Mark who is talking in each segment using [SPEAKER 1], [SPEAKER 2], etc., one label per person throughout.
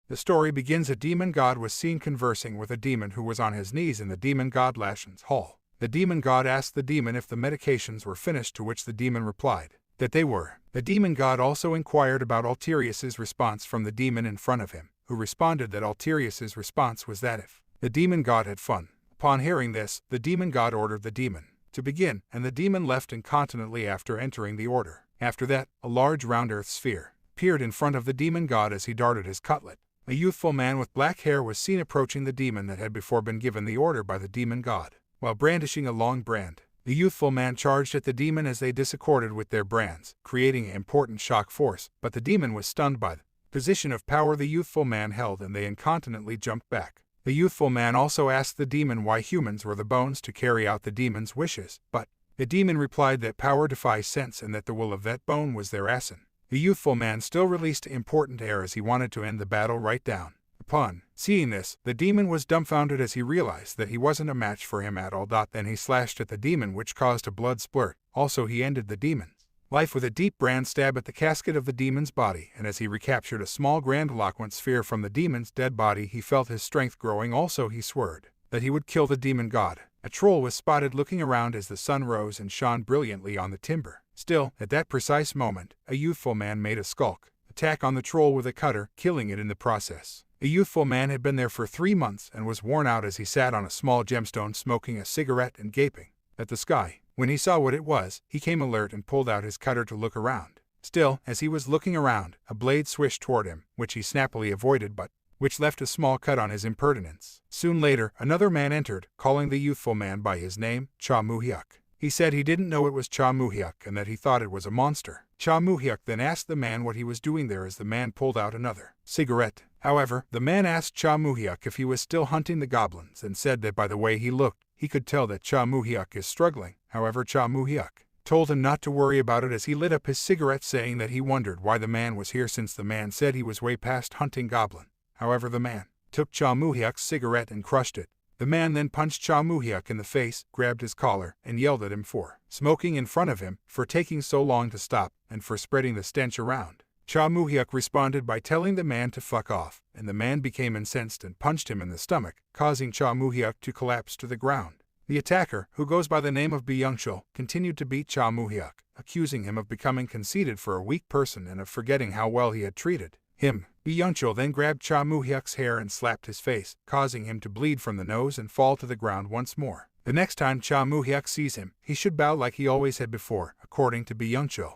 [SPEAKER 1] The story begins: a demon god was seen conversing with a demon who was on his knees in the demon god Lashan's hall. The demon god asked the demon if the medications were finished, to which the demon replied that they were. The demon god also inquired about Alterius's response from the demon in front of him, who responded that Alterius's response was that if the demon god had fun. Upon hearing this, the demon god ordered the demon to begin, and the demon left incontinently after entering the order. After that, a large round earth sphere appeared in front of the demon god as he darted his cutlet. A youthful man with black hair was seen approaching the demon that had before been given the order by the demon god. While brandishing a long brand, the youthful man charged at the demon as they disaccorded with their brands, creating an important shock force, but the demon was stunned by the position of power the youthful man held and they incontinently jumped back. The youthful man also asked the demon why humans were the bones to carry out the demon's wishes, but the demon replied that power defies sense and that the will of that bone was their asin. The youthful man still released important air as he wanted to end the battle right down. Upon seeing this, the demon was dumbfounded as he realized that he wasn't a match for him at all. Then he slashed at the demon, which caused a blood splurt. Also, he ended the demon's life with a deep brand stab at the casket of the demon's body, and as he recaptured a small grandiloquent sphere from the demon's dead body, he felt his strength growing. Also, he swore that he would kill the demon god. A troll was spotted looking around as the sun rose and shone brilliantly on the timber. Still, at that precise moment, a youthful man made a skulk attack on the troll with a cutter, killing it in the process. The youthful man had been there for 3 months and was worn out as he sat on a small gemstone smoking a cigarette and gaping at the sky. When he saw what it was, he came alert and pulled out his cutter to look around. Still, as he was looking around, a blade swished toward him, which he snappily avoided but which left a small cut on his impertinence. Soon later, another man entered, calling the youthful man by his name, Cha Mu-hyuk. He said he didn't know it was Cha Mu-hyuk and that he thought it was a monster. Cha Mu-hyuk then asked the man what he was doing there as the man pulled out another cigarette. However, the man asked Cha Mu-hyuk if he was still hunting the goblins and said that by the way he looked, he could tell that Cha Mu-hyuk is struggling. However, Cha Mu-hyuk told him not to worry about it as he lit up his cigarette, saying that he wondered why the man was here since the man said he was way past hunting goblin. However, the man took Cha Mu-hyuk's cigarette and crushed it. The man then punched Cha Mu-hyuk in the face, grabbed his collar, and yelled at him for smoking in front of him, for taking so long to stop, and for spreading the stench around. Cha Mu-hyuk responded by telling the man to fuck off, and the man became incensed and punched him in the stomach, causing Cha Mu-hyuk to collapse to the ground. The attacker, who goes by the name of Byung-chul, continued to beat Cha Mu-hyuk, accusing him of becoming conceited for a weak person and of forgetting how well he had treated him. Byung-chul then grabbed Cha Mu-hyuk's hair and slapped his face, causing him to bleed from the nose and fall to the ground once more. The next time Cha Mu-hyuk sees him, he should bow like he always had before, according to Byung-chul,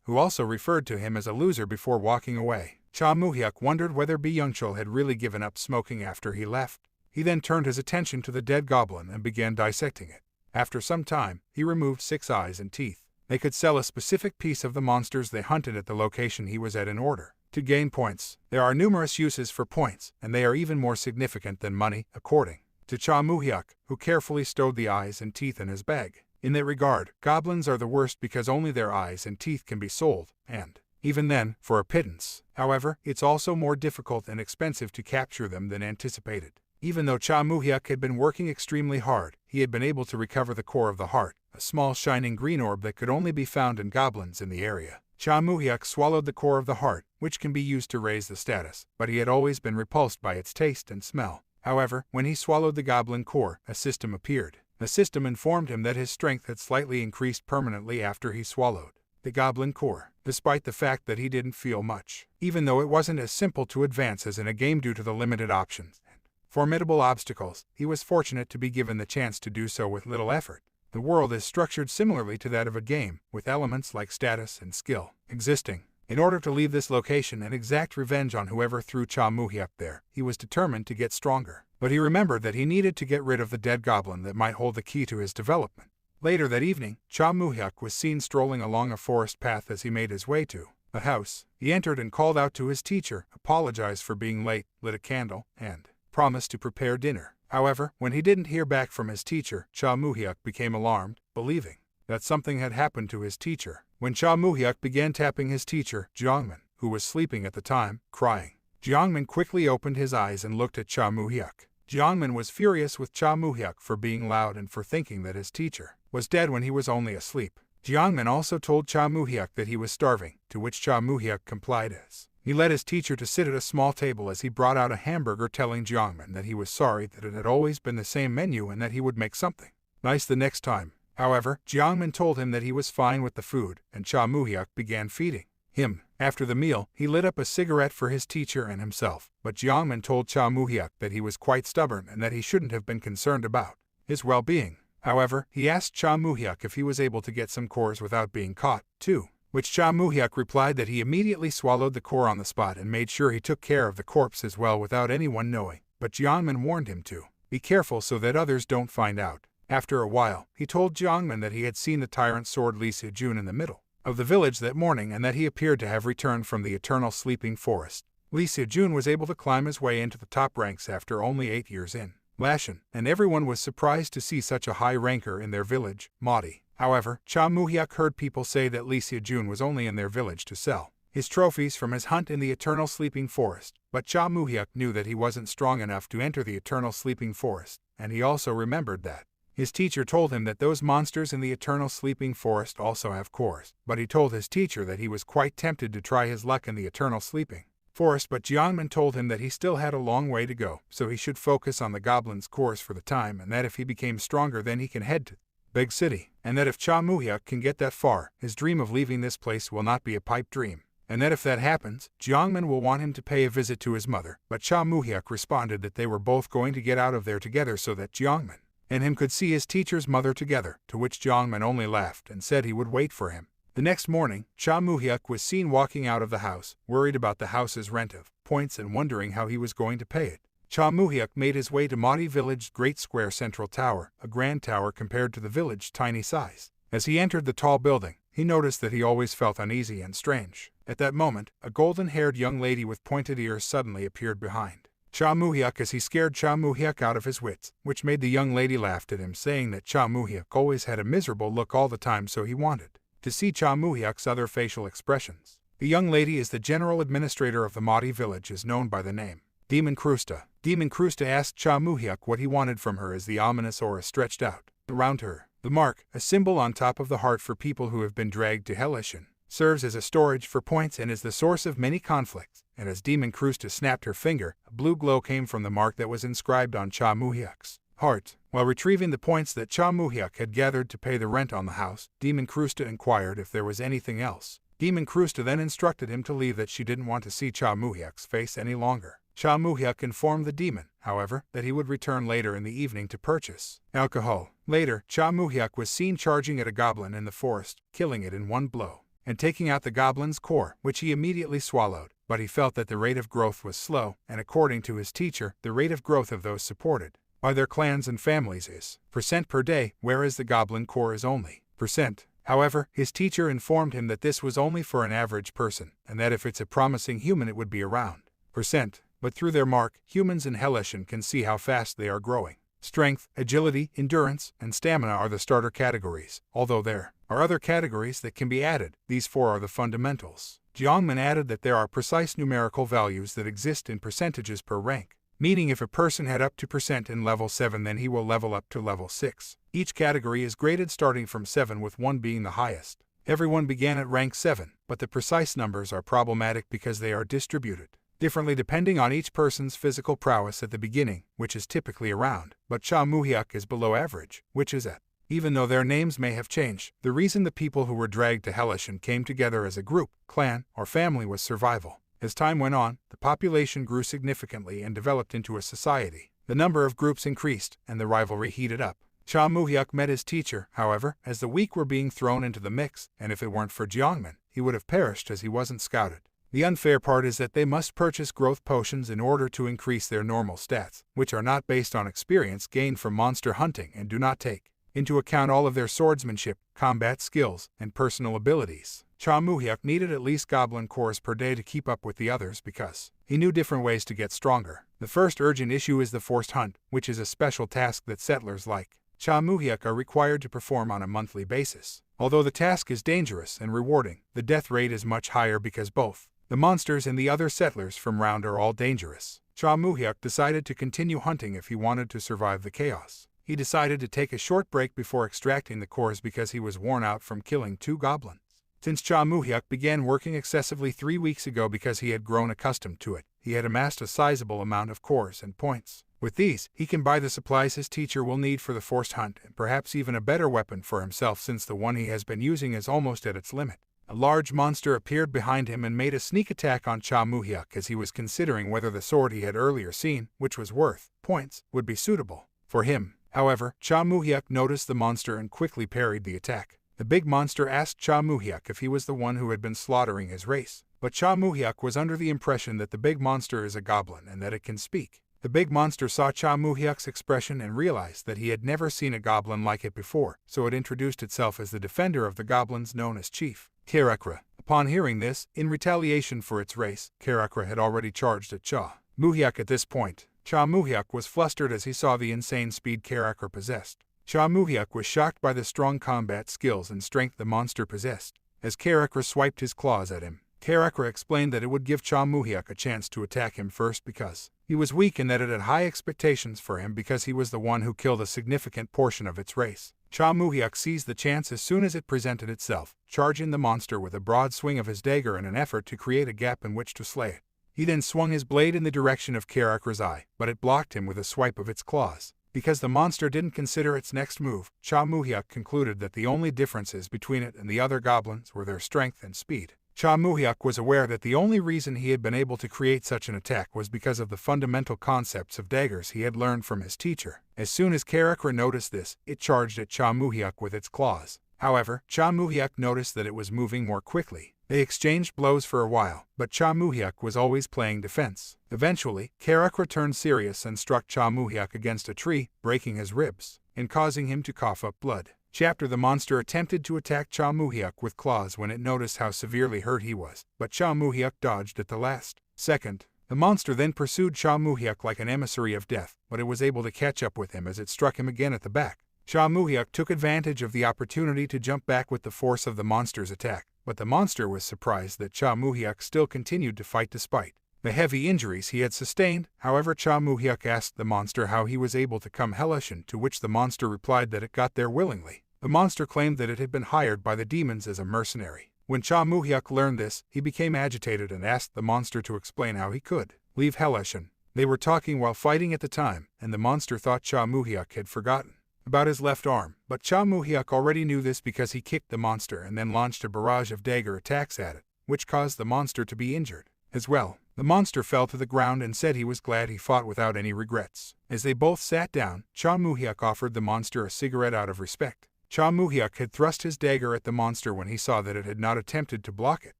[SPEAKER 1] who also referred to him as a loser before walking away. Cha Mu-hyuk wondered whether Byung-chul had really given up smoking after he left. He then turned his attention to the dead goblin and began dissecting it. After some time, he removed 6 eyes and teeth. They could sell a specific piece of the monsters they hunted at the location he was at in order to gain points. There are numerous uses for points, and they are even more significant than money, according to Cha Mu-hyuk, who carefully stowed the eyes and teeth in his bag. In that regard, goblins are the worst because only their eyes and teeth can be sold, and even then, for a pittance. However, it's also more difficult and expensive to capture them than anticipated. Even though Cha Mu-hyuk had been working extremely hard, he had been able to recover the core of the heart, a small shining green orb that could only be found in goblins in the area. Cha Mu-hyuk swallowed the core of the heart, which can be used to raise the status, but he had always been repulsed by its taste and smell. However, when he swallowed the goblin core, a system appeared. The system informed him that his strength had slightly increased permanently after he swallowed the goblin core, despite the fact that he didn't feel much, even though it wasn't as simple to advance as in a game due to the limited options and formidable obstacles. He was fortunate to be given the chance to do so with little effort. The world is structured similarly to that of a game, with elements like status and skill existing. In order to leave this location and exact revenge on whoever threw Cha Mu-hyuk there, he was determined to get stronger. But he remembered that he needed to get rid of the dead goblin that might hold the key to his development. Later that evening, Cha Mu-hyuk was seen strolling along a forest path as he made his way to the house. He entered and called out to his teacher, apologized for being late, lit a candle, and promised to prepare dinner. However, when he didn't hear back from his teacher, Cha Mu-hyuk became alarmed, believing that something had happened to his teacher. When Cha Mu-hyuk began tapping his teacher, Jiangmin, who was sleeping at the time, crying, Jiangmin quickly opened his eyes and looked at Cha Mu-hyuk. Jiangmin was furious with Cha Mu-hyuk for being loud and for thinking that his teacher was dead when he was only asleep. Jiangmin also told Cha Mu-hyuk that he was starving, to which Cha Mu-hyuk complied as He led his teacher to sit at a small table as he brought out a hamburger, telling Jiangmen that he was sorry that it had always been the same menu and that he would make something nice the next time. However, Jiangmen told him that he was fine with the food, and Cha Moo-hyuk began feeding him. After the meal, he lit up a cigarette for his teacher and himself, but Jiangmen told Cha Moo-hyuk that he was quite stubborn and that he shouldn't have been concerned about his well-being. However, he asked Cha Moo-hyuk if he was able to get some cores without being caught, too, which Cha Moo-hyuk replied that he immediately swallowed the core on the spot and made sure he took care of the corpse as well without anyone knowing, but Jiangmen warned him to be careful so that others don't find out. After a while, he told Jiangmen that he had seen the tyrant sword Lee Se-jun in the middle of the village that morning and that he appeared to have returned from the eternal sleeping forest. Lee Se-jun was able to climb his way into the top ranks after only 8 years in Lashan, and everyone was surprised to see such a high ranker in their village, Maudi. However, Cha Moo-hyuk heard people say that Lee Se-jun was only in their village to sell his trophies from his hunt in the eternal sleeping forest, but Cha Moo-hyuk knew that he wasn't strong enough to enter the eternal sleeping forest, and he also remembered that his teacher told him that those monsters in the eternal sleeping forest also have cores, but he told his teacher that he was quite tempted to try his luck in the eternal sleeping forest, but Jiangmen told him that he still had a long way to go, so he should focus on the goblin's cores for the time, and that if he became stronger then he can head to big city, and that if Cha Moo-hyuk can get that far, his dream of leaving this place will not be a pipe dream, and that if that happens, Jiangmen will want him to pay a visit to his mother. But Cha Moo-hyuk responded that they were both going to get out of there together so that Jiangmen and him could see his teacher's mother together, to which Jiangmen only laughed and said he would wait for him. The next morning, Cha Moo-hyuk was seen walking out of the house, worried about the house's rent of points and wondering how he was going to pay it. Cha Moo-hyuk made his way to Maudi Village's great square central tower, a grand tower compared to the village's tiny size. As he entered the tall building, he noticed that he always felt uneasy and strange. At that moment, a golden-haired young lady with pointed ears suddenly appeared behind Cha Moo-hyuk as he scared Cha Moo-hyuk out of his wits, which made the young lady laugh at him, saying that Cha Moo-hyuk always had a miserable look all the time, so he wanted to see Cha Moo-hyuk's other facial expressions. The young lady is the general administrator of the Maudi village, is known by the name Demon Krusta. Demon Krusta asked Cha Moo-hyuk what he wanted from her as the ominous aura stretched out around her. The mark, a symbol on top of the heart for people who have been dragged to Hellish, serves as a storage for points and is the source of many conflicts, and as Demon Krusta snapped her finger, a blue glow came from the mark that was inscribed on Cha Moo-hyuk's heart. While retrieving the points that Cha Moo-hyuk had gathered to pay the rent on the house, Demon Krusta inquired if there was anything else. Demon Krusta then instructed him to leave, that she didn't want to see Cha Moo-hyuk's face any longer. Cha Moo-hyuk informed the demon, however, that he would return later in the evening to purchase alcohol. Later, Cha Moo-hyuk was seen charging at a goblin in the forest, killing it in one blow, and taking out the goblin's core, which he immediately swallowed, but he felt that the rate of growth was slow, and according to his teacher, the rate of growth of those supported by their clans and families is % per day, whereas the goblin core is only %. However, his teacher informed him that this was only for an average person, and that if it's a promising human it would be around %. But through their mark, humans in Hellish can see how fast they are growing. Strength, agility, endurance, and stamina are the starter categories, although there are other categories that can be added. These 4 are the fundamentals. Jiangmen added that there are precise numerical values that exist in percentages per rank, meaning if a person had up to % in level 7 then he will level up to level 6. Each category is graded starting from 7, with 1 being the highest. Everyone began at rank 7, but the precise numbers are problematic because they are distributed differently depending on each person's physical prowess at the beginning, which is typically around, but Cha Moo-hyuk is below average, which is at. Even though their names may have changed, the reason the people who were dragged to Hellish came together as a group, clan, or family was survival. As time went on, the population grew significantly and developed into a society. The number of groups increased, and the rivalry heated up. Cha Moo-hyuk met his teacher, however, as the weak were being thrown into the mix, and if it weren't for Jiangmen, he would have perished as he wasn't scouted. The unfair part is that they must purchase growth potions in order to increase their normal stats, which are not based on experience gained from monster hunting and do not take into account all of their swordsmanship, combat skills, and personal abilities. Cha Moo-hyuk needed at least goblin cores per day to keep up with the others because he knew different ways to get stronger. The first urgent issue is the forced hunt, which is a special task that settlers like Cha Moo-hyuk are required to perform on a monthly basis. Although the task is dangerous and rewarding, the death rate is much higher because both the monsters and the other settlers from round are all dangerous. Cha Moo-hyuk decided to continue hunting if he wanted to survive the chaos. He decided to take a short break before extracting the cores because he was worn out from killing 2 goblins. Since Cha Moo-hyuk began working excessively 3 weeks ago because he had grown accustomed to it, he had amassed a sizable amount of cores and points. With these, he can buy the supplies his teacher will need for the forced hunt and perhaps even a better weapon for himself since the one he has been using is almost at its limit. A large monster appeared behind him and made a sneak attack on Cha Moo-hyuk as he was considering whether the sword he had earlier seen, which was worth points, would be suitable for him. However, Cha Moo-hyuk noticed the monster and quickly parried the attack. The big monster asked Cha Moo-hyuk if he was the one who had been slaughtering his race, but Cha Moo-hyuk was under the impression that the big monster is a goblin and that it can speak. The big monster saw Cha Moo-hyuk's expression and realized that he had never seen a goblin like it before, so it introduced itself as the defender of the goblins known as Chief Karakra. Upon hearing this, in retaliation for its race, Karakra had already charged at Cha Moo-hyuk. At this point, Cha Moo-hyuk was flustered as he saw the insane speed Karakra possessed. Cha Moo-hyuk was shocked by the strong combat skills and strength the monster possessed. As Karakra swiped his claws at him, Karakra explained that it would give Cha Moo-hyuk a chance to attack him first because he was weak and that it had high expectations for him because he was the one who killed a significant portion of its race. Cha Moo-hyuk seized the chance as soon as it presented itself, charging the monster with a broad swing of his dagger in an effort to create a gap in which to slay it. He then swung his blade in the direction of Karakra's eye, but it blocked him with a swipe of its claws. Because the monster didn't consider its next move, Cha Moo-hyuk concluded that the only differences between it and the other goblins were their strength and speed. Cha Moo-hyuk was aware that the only reason he had been able to create such an attack was because of the fundamental concepts of daggers he had learned from his teacher. As soon as Karakra noticed this, it charged at Cha Moo-hyuk with its claws. However, Cha Moo-hyuk noticed that it was moving more quickly. They exchanged blows for a while, but Cha Moo-hyuk was always playing defense. Eventually, Karakra turned serious and struck Cha Moo-hyuk against a tree, breaking his ribs and causing him to cough up blood. The monster attempted to attack Cha Moo-hyuk with claws when it noticed how severely hurt he was, but Cha Moo-hyuk dodged at the last second. The monster then pursued Cha Moo-hyuk like an emissary of death, but it was able to catch up with him as it struck him again at the back. Cha Moo-hyuk took advantage of the opportunity to jump back with the force of the monster's attack, but the monster was surprised that Cha Moo-hyuk still continued to fight despite the heavy injuries he had sustained. However, Cha Moo-hyuk asked the monster how he was able to come Hellushan, to which the monster replied that it got there willingly. The monster claimed that it had been hired by the demons as a mercenary. When Cha Moo-hyuk learned this, he became agitated and asked the monster to explain how he could leave Hellushan. They were talking while fighting at the time, and the monster thought Cha Moo-hyuk had forgotten about his left arm, but Cha Moo-hyuk already knew this because he kicked the monster and then launched a barrage of dagger attacks at it, which caused the monster to be injured as well. The monster fell to the ground and said he was glad he fought without any regrets. As they both sat down, Cha Moo-hyuk offered the monster a cigarette out of respect. Cha Moo-hyuk had thrust his dagger at the monster when he saw that it had not attempted to block it.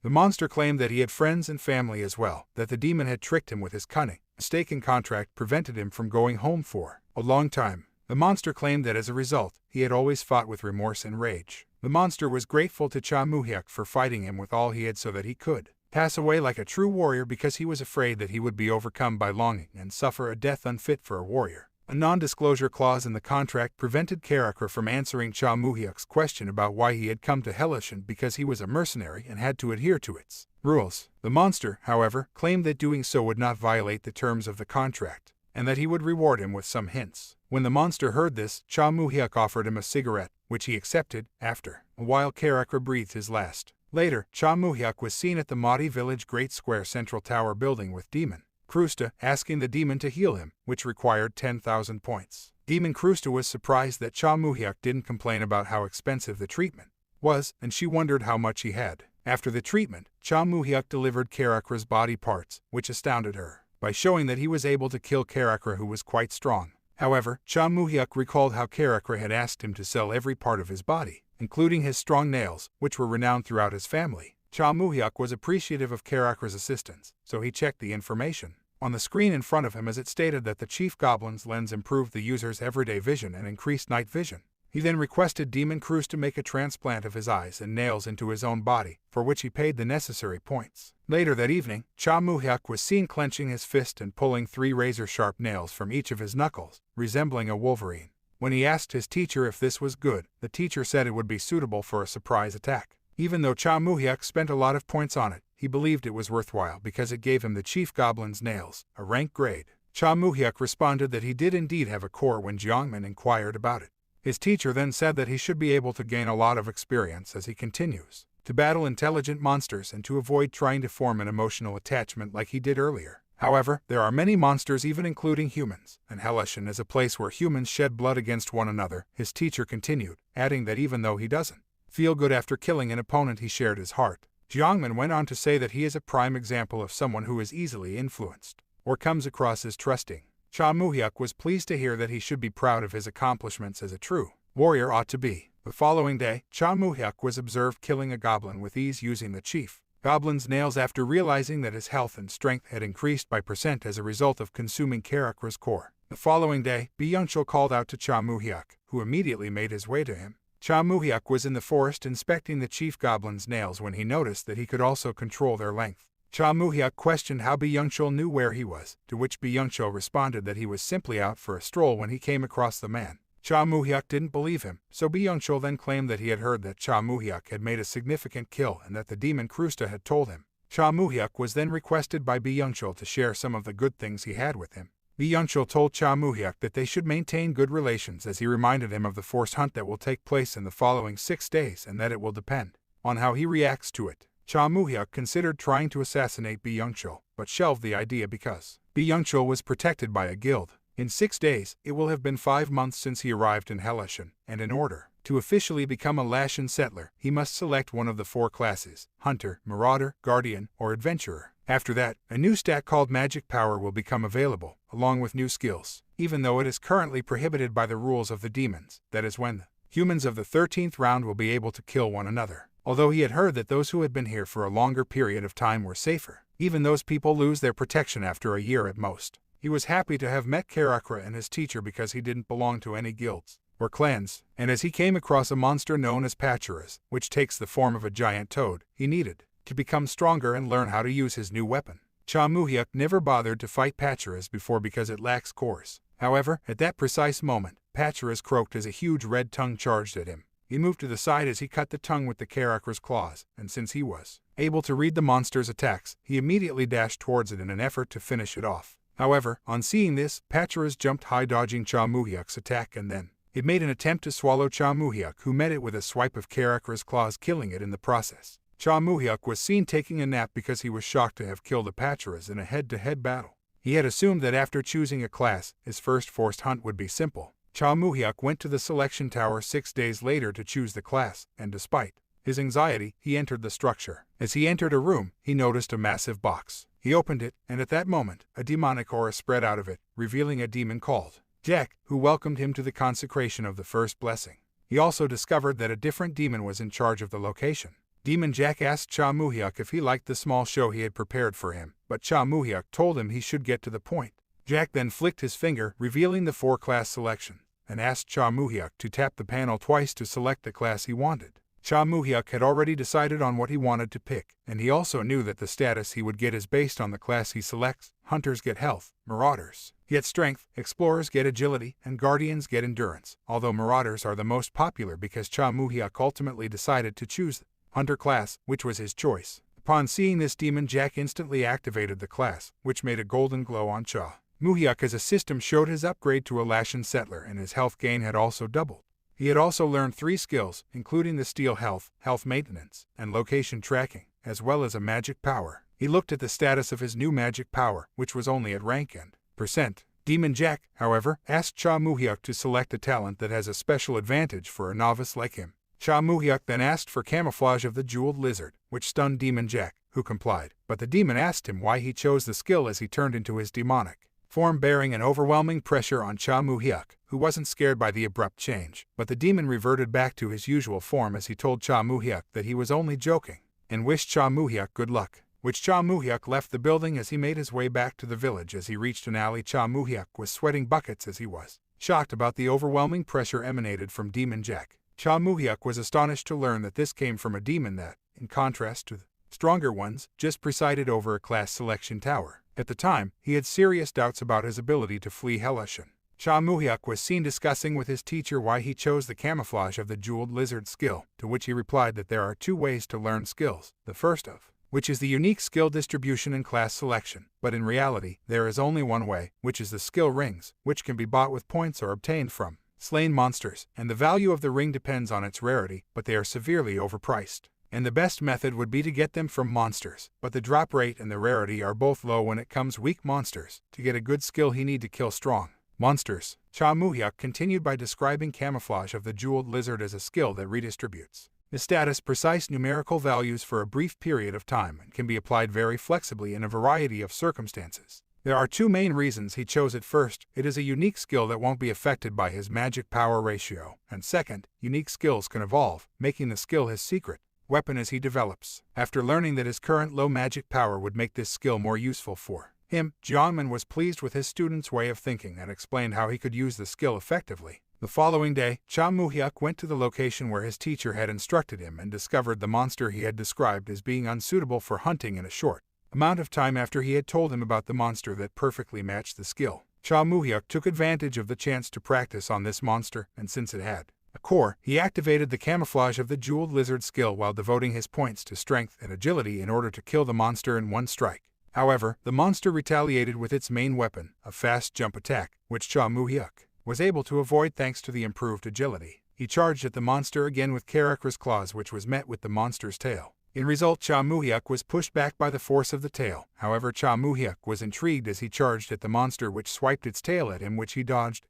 [SPEAKER 1] The monster claimed that he had friends and family as well, that the demon had tricked him with his cunning. A mistaken contract prevented him from going home for a long time. The monster claimed that as a result, he had always fought with remorse and rage. The monster was grateful to Cha Moo-hyuk for fighting him with all he had so that he could pass away like a true warrior because he was afraid that he would be overcome by longing and suffer a death unfit for a warrior. A non-disclosure clause in the contract prevented Karakra from answering Cha Moo-hyuk's question about why he had come to Hellushan because he was a mercenary and had to adhere to its rules. The monster, however, claimed that doing so would not violate the terms of the contract, and that he would reward him with some hints. When the monster heard this, Cha Moo-hyuk offered him a cigarette, which he accepted. After a while, Karakra breathed his last. Later, Cha Moo-hyuk was seen at the Mahdi village Great Square Central Tower building with Demon Krusta, asking the demon to heal him, which required 10,000 points. Demon Krusta was surprised that Cha Moo-hyuk didn't complain about how expensive the treatment was, and she wondered how much he had. After the treatment, Cha Moo-hyuk delivered Karakra's body parts, which astounded her, by showing that he was able to kill Karakra, who was quite strong. However, Cha Moo-hyuk recalled how Karakra had asked him to sell every part of his body, including his strong nails, which were renowned throughout his family. Cha Moo-hyuk was appreciative of Karakra's assistance, so he checked the information on the screen in front of him as it stated that the Chief Goblin's lens improved the user's everyday vision and increased night vision. He then requested Demon Cruz to make a transplant of his eyes and nails into his own body, for which he paid the necessary points. Later that evening, Cha Moo-hyuk was seen clenching his fist and pulling 3 razor-sharp nails from each of his knuckles, resembling a wolverine. When he asked his teacher if this was good, the teacher said it would be suitable for a surprise attack. Even though Cha Moo-hyuk spent a lot of points on it, he believed it was worthwhile because it gave him the Chief Goblin's nails, a rank grade. Cha Moo-hyuk responded that he did indeed have a core when Jiangmin inquired about it. His teacher then said that he should be able to gain a lot of experience as he continues to battle intelligent monsters and to avoid trying to form an emotional attachment like he did earlier. However, there are many monsters even including humans, and Hellution is a place where humans shed blood against one another, his teacher continued, adding that even though he doesn't feel good after killing an opponent, he shared his heart. Jiangmen went on to say that he is a prime example of someone who is easily influenced, or comes across as trusting. Cha Moo-hyuk was pleased to hear that he should be proud of his accomplishments as a true warrior ought to be. The following day, Cha Moo-hyuk was observed killing a goblin with ease using the chief Goblin's nails after realizing that his health and strength had increased by % as a result of consuming Karakra's core. The following day, Byung-chul called out to Cha Moo-hyuk, who immediately made his way to him. Cha Moo-hyuk was in the forest inspecting the chief Goblin's nails when he noticed that he could also control their length. Cha Moo-hyuk questioned how Byung-chul knew where he was, to which Byung-chul responded that he was simply out for a stroll when he came across the man. Cha Moo-hyuk didn't believe him, so Byung-chul then claimed that he had heard that Cha Moo-hyuk had made a significant kill and that the demon Krusta had told him. Cha Moo-hyuk was then requested by Byung-chul to share some of the good things he had with him. Byung-chul told Cha Moo-hyuk that they should maintain good relations as he reminded him of the forced hunt that will take place in the following 6 days and that it will depend on how he reacts to it. Cha Moo-hyuk considered trying to assassinate Byung-chul, but shelved the idea because Byung-chul was protected by a guild. In 6 days, it will have been 5 months since he arrived in Hellution, and in order to officially become a Lashan settler, he must select one of the 4 classes: Hunter, Marauder, Guardian, or Adventurer. After that, a new stat called Magic Power will become available, along with new skills, even though it is currently prohibited by the rules of the demons. That is when the humans of the 13th round will be able to kill one another. Although he had heard that those who had been here for a longer period of time were safer, even those people lose their protection after a year at most. He was happy to have met Karakra and his teacher because he didn't belong to any guilds or clans, and as he came across a monster known as Pacharas, which takes the form of a giant toad, he needed to become stronger and learn how to use his new weapon. Cha Moo-hyuk never bothered to fight Pacharas before because it lacks cores. However, at that precise moment, Pacharas croaked as a huge red tongue charged at him. He moved to the side as he cut the tongue with the Karakra's claws, and since he was able to read the monster's attacks, he immediately dashed towards it in an effort to finish it off. However, on seeing this, Pacharas jumped high dodging Cha Moo-hyuk's attack and then it made an attempt to swallow Cha Moo-hyuk, who met it with a swipe of Karakra's claws, killing it in the process. Cha Moo-hyuk was seen taking a nap because he was shocked to have killed a Pacharas in a head-to-head battle. He had assumed that after choosing a class, his first forced hunt would be simple. Cha Moo-hyuk went to the selection tower 6 days later to choose the class, and despite his anxiety, he entered the structure. As he entered a room, he noticed a massive box. He opened it, and at that moment, a demonic aura spread out of it, revealing a demon called Jack, who welcomed him to the consecration of the first blessing. He also discovered that a different demon was in charge of the location. Demon Jack asked Cha Moo-hyuk if he liked the small show he had prepared for him, but Cha Moo-hyuk told him he should get to the point. Jack then flicked his finger, revealing the 4-class selection, and asked Cha Moo-hyuk to tap the panel twice to select the class he wanted. Cha Moo-hyuk had already decided on what he wanted to pick, and he also knew that the status he would get is based on the class he selects. Hunters get health, Marauders get strength, Explorers get agility, and Guardians get endurance, although Marauders are the most popular because Cha Moo-hyuk ultimately decided to choose the Hunter class, which was his choice. Upon seeing this, Demon Jack instantly activated the class, which made a golden glow on Cha Moo-hyuk as a system showed his upgrade to a Lashan settler, and his health gain had also doubled. He had also learned 3 skills, including the Steel Health, Health Maintenance, and Location Tracking, as well as a Magic Power. He looked at the status of his new Magic Power, which was only at rank and %. Demon Jack, however, asked Cha Moo-hyuk to select a talent that has a special advantage for a novice like him. Cha Moo-hyuk then asked for Camouflage of the Jeweled Lizard, which stunned Demon Jack, who complied, but the demon asked him why he chose the skill as he turned into his demonic form, bearing an overwhelming pressure on Cha Moo-hyuk, who wasn't scared by the abrupt change. But the demon reverted back to his usual form as he told Cha Moo-hyuk that he was only joking, and wished Cha Moo-hyuk good luck, which Cha Moo-hyuk left the building as he made his way back to the village. As he reached an alley, Cha Moo-hyuk was sweating buckets as he was shocked about the overwhelming pressure emanated from Demon Jack. Cha Moo-hyuk was astonished to learn that this came from a demon that, in contrast to the stronger ones, just presided over a class selection tower. At the time, he had serious doubts about his ability to flee Hellution. Cha Moo-hyuk was seen discussing with his teacher why he chose the Camouflage of the Jeweled Lizard skill, to which he replied that there are 2 ways to learn skills, the first of which is the unique skill distribution and class selection, but in reality, there is only one way, which is the skill rings, which can be bought with points or obtained from slain monsters, and the value of the ring depends on its rarity, but they are severely overpriced. and the best method would be to get them from monsters, but the drop rate and the rarity are both low when it comes weak monsters. To get a good skill he need to kill strong monsters. Cha Moo-hyuk continued by describing camouflage of the jeweled lizard as a skill that redistributes the status precise numerical values for a brief period of time and can be applied very flexibly in a variety of circumstances. There are two main reasons he chose it. First, it is a unique skill that won't be affected by his magic power ratio, and second, unique skills can evolve, making the skill his secret weapon as he develops. After learning that his current low magic power would make this skill more useful for him, Jiangman was pleased with his student's way of thinking and explained how he could use the skill effectively. The following day, Cha Moo-hyuk went to the location where his teacher had instructed him and discovered the monster he had described as being unsuitable for hunting in a short amount of time after he had told him about the monster that perfectly matched the skill. Cha Moo-hyuk took advantage of the chance to practice on this monster, and since it had a core, he activated the camouflage of the jeweled lizard skill while devoting his points to strength and agility in order to kill the monster in one strike. However, the monster retaliated with its main weapon, a fast jump attack, which Cha Moo-hyuk was able to avoid thanks to the improved agility. He charged at the monster again with Karakra's claws, which was met with the monster's tail. In result, Cha Moo-hyuk was pushed back by the force of the tail. However, Cha Moo-hyuk was intrigued as he charged at the monster, which swiped its tail at him, which he dodged.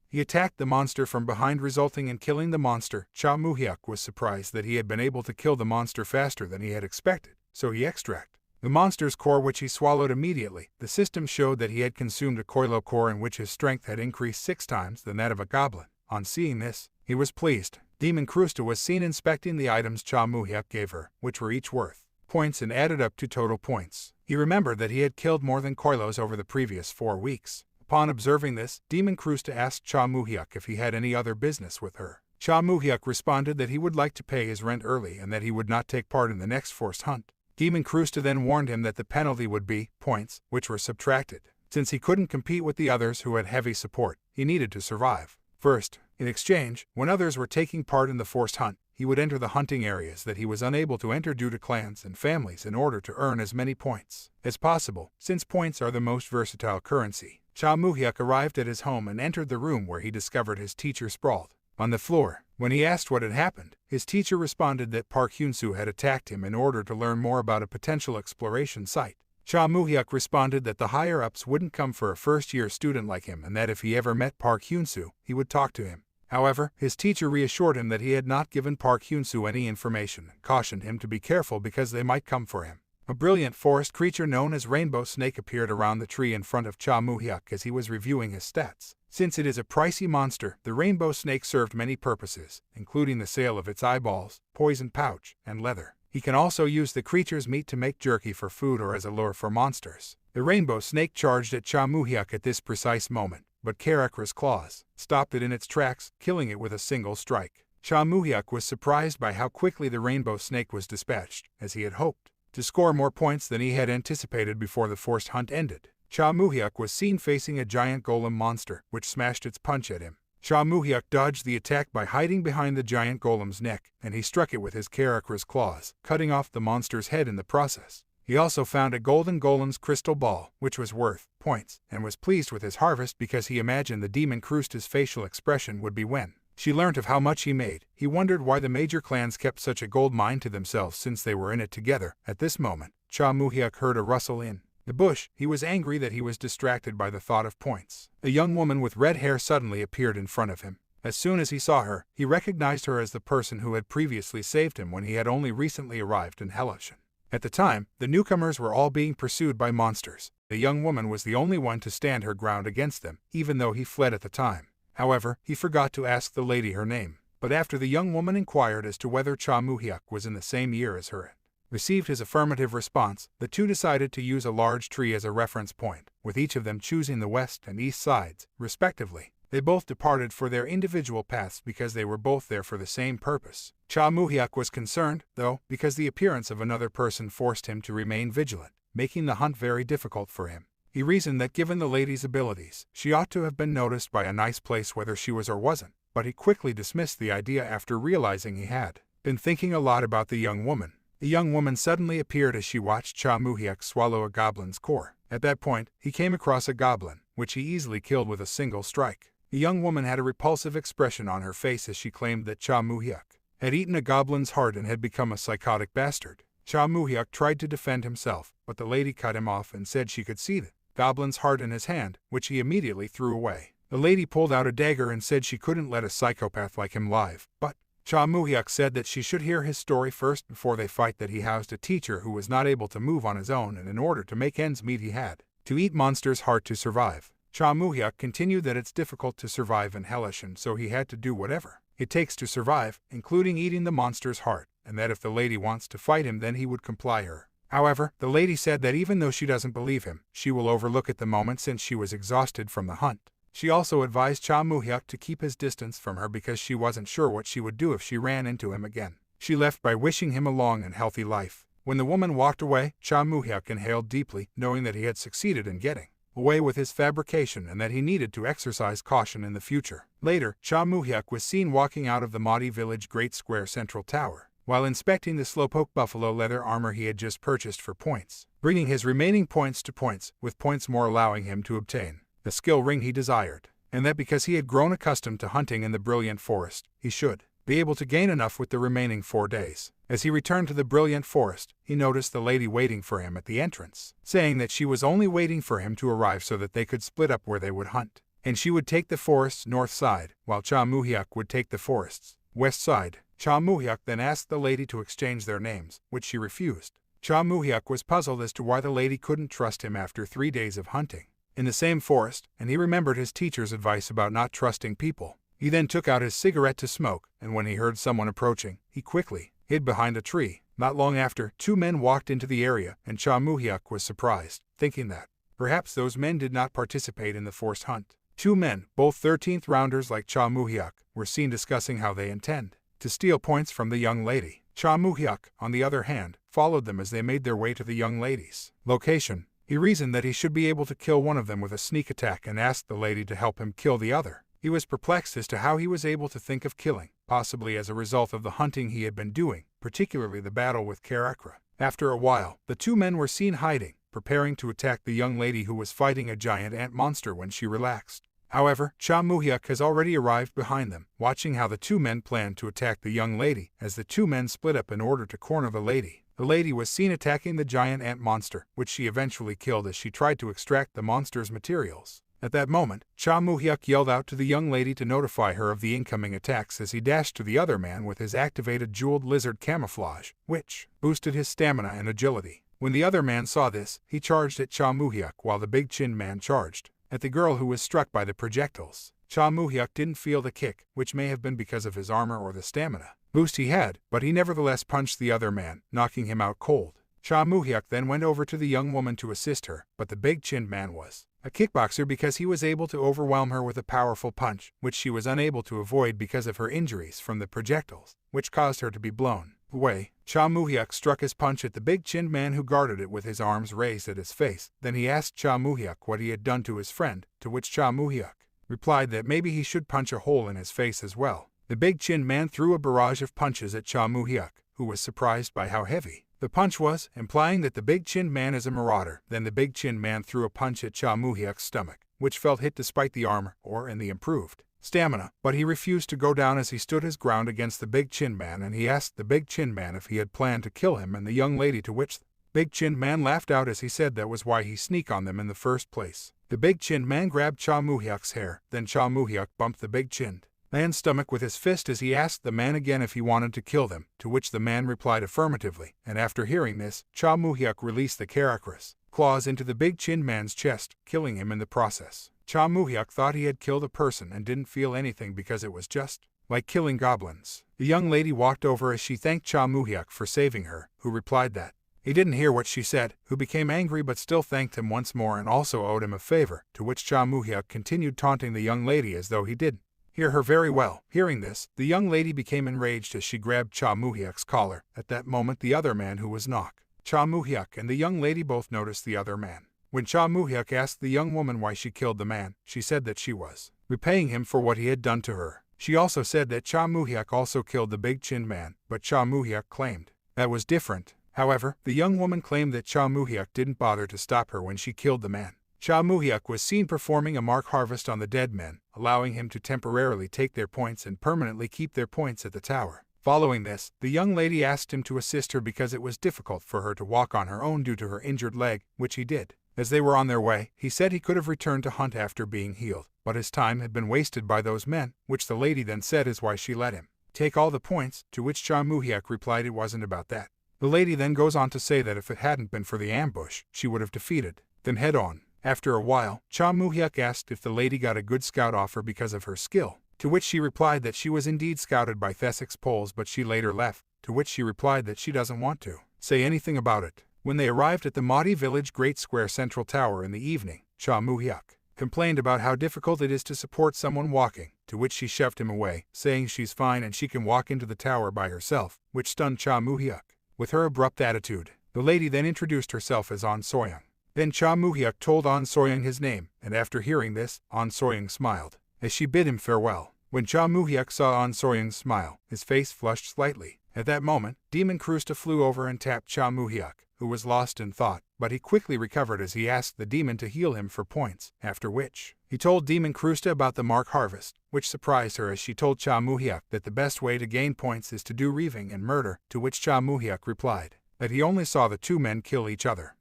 [SPEAKER 1] He attacked the monster from behind, resulting in killing the monster. Cha Moo-hyuk was surprised that he had been able to kill the monster faster than he had expected, so he extracted the monster's core, which he swallowed immediately. The system showed that he had consumed a Koilo core in which his strength had increased 6 times than that of a goblin. On seeing this, he was pleased. Demon Krusta was seen inspecting the items Cha Moo-hyuk gave her, which were each worth points and added up to total points. He remembered that he had killed more than Koilos over the previous 4 weeks. Upon observing this, Demon Krusta asked Cha Moo-hyuk if he had any other business with her. Cha Moo-hyuk responded that he would like to pay his rent early and that he would not take part in the next forced hunt. Demon Krusta then warned him that the penalty would be points, which were subtracted. Since he couldn't compete with the others who had heavy support, he needed to survive. First, in exchange, when others were taking part in the forced hunt, he would enter the hunting areas that he was unable to enter due to clans and families in order to earn as many points as possible, since points are the most versatile currency. Cha Moo-hyuk arrived at his home and entered the room where he discovered his teacher sprawled on the floor. When he asked what had happened, his teacher responded that Park Hyun-soo had attacked him in order to learn more about a potential exploration site. Cha Moo-hyuk responded that the higher-ups wouldn't come for a first-year student like him and that if he ever met Park Hyun-soo, he would talk to him. However, his teacher reassured him that he had not given Park Hyun-soo any information and cautioned him to be careful because they might come for him. A brilliant forest creature known as Rainbow Snake appeared around the tree in front of Cha Moo-hyuk as he was reviewing his stats. Since it is a pricey monster, the Rainbow Snake served many purposes, including the sale of its eyeballs, poison pouch, and leather. He can also use the creature's meat to make jerky for food or as a lure for monsters. The Rainbow Snake charged at Cha Moo-hyuk at this precise moment, but Karakra's claws stopped it in its tracks, killing it with a single strike. Cha Moo-hyuk was surprised by how quickly the Rainbow Snake was dispatched, as he had hoped to score more points than he had anticipated before the forced hunt ended. Cha Moo-hyuk was seen facing a giant golem monster, which smashed its punch at him. Cha Moo-hyuk dodged the attack by hiding behind the giant golem's neck, and he struck it with his Karakra's claws, cutting off the monster's head in the process. He also found a golden golem's crystal ball, which was worth points, and was pleased with his harvest because he imagined the Demon Krusta's facial expression would be when she learnt of how much he made. He wondered why the major clans kept such a gold mine to themselves since they were in it together. At this moment, Cha Moo-hyuk heard a rustle in the bush. He was angry that he was distracted by the thought of points. A young woman with red hair suddenly appeared in front of him. As soon as he saw her, he recognized her as the person who had previously saved him when he had only recently arrived in Heloshan. At the time, the newcomers were all being pursued by monsters. The young woman was the only one to stand her ground against them, even though he fled at the time. However, he forgot to ask the lady her name. But after the young woman inquired as to whether Cha Moo-hyuk was in the same year as her and received his affirmative response, the two decided to use a large tree as a reference point, with each of them choosing the west and east sides, respectively. They both departed for their individual paths because they were both there for the same purpose. Cha Moo-hyuk was concerned, though, because the appearance of another person forced him to remain vigilant, making the hunt very difficult for him. He reasoned that given the lady's abilities, she ought to have been noticed by a nice place whether she was or wasn't, but he quickly dismissed the idea after realizing he had been thinking a lot about the young woman. The young woman suddenly appeared as she watched Cha Moo-hyuk swallow a goblin's core. At that point, he came across a goblin, which he easily killed with a single strike. The young woman had a repulsive expression on her face as she claimed that Cha Moo-hyuk had eaten a goblin's heart and had become a psychotic bastard. Cha Moo-hyuk tried to defend himself, but the lady cut him off and said she could see the goblin's heart in his hand, which he immediately threw away. The lady pulled out a dagger and said she couldn't let a psychopath like him live, but Cha Moo-hyuk said that she should hear his story first before they fight, that he housed a teacher who was not able to move on his own, and in order to make ends meet he had to eat monster's heart to survive. Cha Moo-hyuk continued that it's difficult to survive in Hellish, and so he had to do whatever it takes to survive, including eating the monster's heart, and that if the lady wants to fight him then he would comply her. However, the lady said that even though she doesn't believe him, she will overlook at the moment since she was exhausted from the hunt. She also advised Cha Moo-hyuk to keep his distance from her because she wasn't sure what she would do if she ran into him again. She left by wishing him a long and healthy life. When the woman walked away, Cha Moo-hyuk inhaled deeply, knowing that he had succeeded in getting away with his fabrication and that he needed to exercise caution in the future. Later, Cha Moo-hyuk was seen walking out of the Mahdi village Great Square Central Tower, while inspecting the slowpoke buffalo leather armor he had just purchased for points, bringing his remaining points to points, with points more allowing him to obtain the skill ring he desired, and that because he had grown accustomed to hunting in the Brilliant Forest, he should be able to gain enough with the remaining 4 days. As he returned to the Brilliant Forest, he noticed the lady waiting for him at the entrance, saying that she was only waiting for him to arrive so that they could split up where they would hunt, and she would take the forest's north side, while Cha Moo-hyuk would take the forest's west side. Cha Moo-hyuk then asked the lady to exchange their names, which she refused. Cha Moo-hyuk was puzzled as to why the lady couldn't trust him after 3 days of hunting in the same forest, and he remembered his teacher's advice about not trusting people. He then took out his cigarette to smoke, and when he heard someone approaching, he quickly hid behind a tree. Not long after, 2 men walked into the area, and Cha Moo-hyuk was surprised, thinking that perhaps those men did not participate in the forced hunt. 2 men, both 13th rounders like Cha Moo-hyuk, were seen discussing how they intend to steal points from the young lady. Cha Moo-hyuk, on the other hand, followed them as they made their way to the young lady's location. He reasoned that he should be able to kill one of them with a sneak attack and asked the lady to help him kill the other. He was perplexed as to how he was able to think of killing, possibly as a result of the hunting he had been doing, particularly the battle with Karakra. After a while, the 2 men were seen hiding, preparing to attack the young lady who was fighting a giant ant monster when she relaxed. However, Cha Moo-hyuk has already arrived behind them, watching how the 2 men planned to attack the young lady, as the 2 men split up in order to corner the lady. The lady was seen attacking the giant ant monster, which she eventually killed as she tried to extract the monster's materials. At that moment, Cha Moo-hyuk yelled out to the young lady to notify her of the incoming attacks as he dashed to the other man with his activated jeweled lizard camouflage, which boosted his stamina and agility. When the other man saw this, he charged at Cha Moo-hyuk while the big chin man charged at the girl who was struck by the projectiles. Cha Moo-hyuk didn't feel the kick, which may have been because of his armor or the stamina boost he had, but he nevertheless punched the other man, knocking him out cold. Cha Moo-hyuk then went over to the young woman to assist her, but the big-chinned man was a kickboxer because he was able to overwhelm her with a powerful punch, which she was unable to avoid because of her injuries from the projectiles, which caused her to be blown away. Cha Moo-hyuk struck his punch at the big-chinned man who guarded it with his arms raised at his face. Then he asked Cha Moo-hyuk what he had done to his friend, to which Cha Moo-hyuk replied that maybe he should punch a hole in his face as well. The big-chinned man threw a barrage of punches at Cha Moo-hyuk, who was surprised by how heavy the punch was, implying that the big-chinned man is a marauder. Then the big-chinned man threw a punch at Cha Moo-hyuk's stomach, which felt hit despite the armor, or in the improved stamina, but he refused to go down as he stood his ground against the big-chinned man, and he asked the big-chinned man if he had planned to kill him and the young lady, to which the big-chinned man laughed out as he said that was why he sneaked on them in the first place. The big-chinned man grabbed Cha Moo-hyuk's hair, then Cha Moo-hyuk bumped the big-chinned man's stomach with his fist as he asked the man again if he wanted to kill them, to which the man replied affirmatively, and after hearing this, Cha Moo-hyuk released the Karakras claws into the big-chinned man's chest, killing him in the process. Cha Moo-hyuk thought he had killed a person and didn't feel anything because it was just like killing goblins. The young lady walked over as she thanked Cha Moo-hyuk for saving her, who replied that he didn't hear what she said, who became angry but still thanked him once more and also owed him a favor, to which Cha Moo-hyuk continued taunting the young lady as though he didn't hear her very well. Hearing this, the young lady became enraged as she grabbed Cha Moo-hyuk's collar. At that moment the other man who was knocked Cha Moo-hyuk and the young lady both noticed the other man. When Cha Moo-hyuk asked the young woman why she killed the man, she said that she was repaying him for what he had done to her. She also said that Cha Moo-hyuk also killed the big-chinned man, but Cha Moo-hyuk claimed that was different. However, the young woman claimed that Cha Moo-hyuk didn't bother to stop her when she killed the man. Cha Moo-hyuk was seen performing a mark harvest on the dead men, allowing him to temporarily take their points and permanently keep their points at the tower. Following this, the young lady asked him to assist her because it was difficult for her to walk on her own due to her injured leg, which he did. As they were on their way, he said he could have returned to hunt after being healed, but his time had been wasted by those men, which the lady then said is why she let him take all the points, to which Cha Moo-hyuk replied it wasn't about that. The lady then goes on to say that if it hadn't been for the ambush, she would have defeated them head-on. After a while, Cha Moo-hyuk asked if the lady got a good scout offer because of her skill, to which she replied that she was indeed scouted by Thessex Poles but she later left, to which she replied that she doesn't want to say anything about it. When they arrived at the Mahdi Village Great Square Central Tower in the evening, Cha Moo-hyuk complained about how difficult it is to support someone walking, to which she shoved him away, saying she's fine and she can walk into the tower by herself, which stunned Cha Moo-hyuk. With her abrupt attitude, the lady then introduced herself as An Soyoung. Then Cha Moo-hyuk told An Soyoung his name, and after hearing this, An Soyoung smiled as she bid him farewell. When Cha Moo-hyuk saw An Soyoung's smile, his face flushed slightly. At that moment, Demon Krusta flew over and tapped Cha Moo-hyuk, who was lost in thought, but he quickly recovered as he asked the demon to heal him for points, after which he told Demon Krusta about the Mark Harvest, which surprised her as she told Cha Moo-hyuk that the best way to gain points is to do reaving and murder, to which Cha Moo-hyuk replied that he only saw the two men kill each other.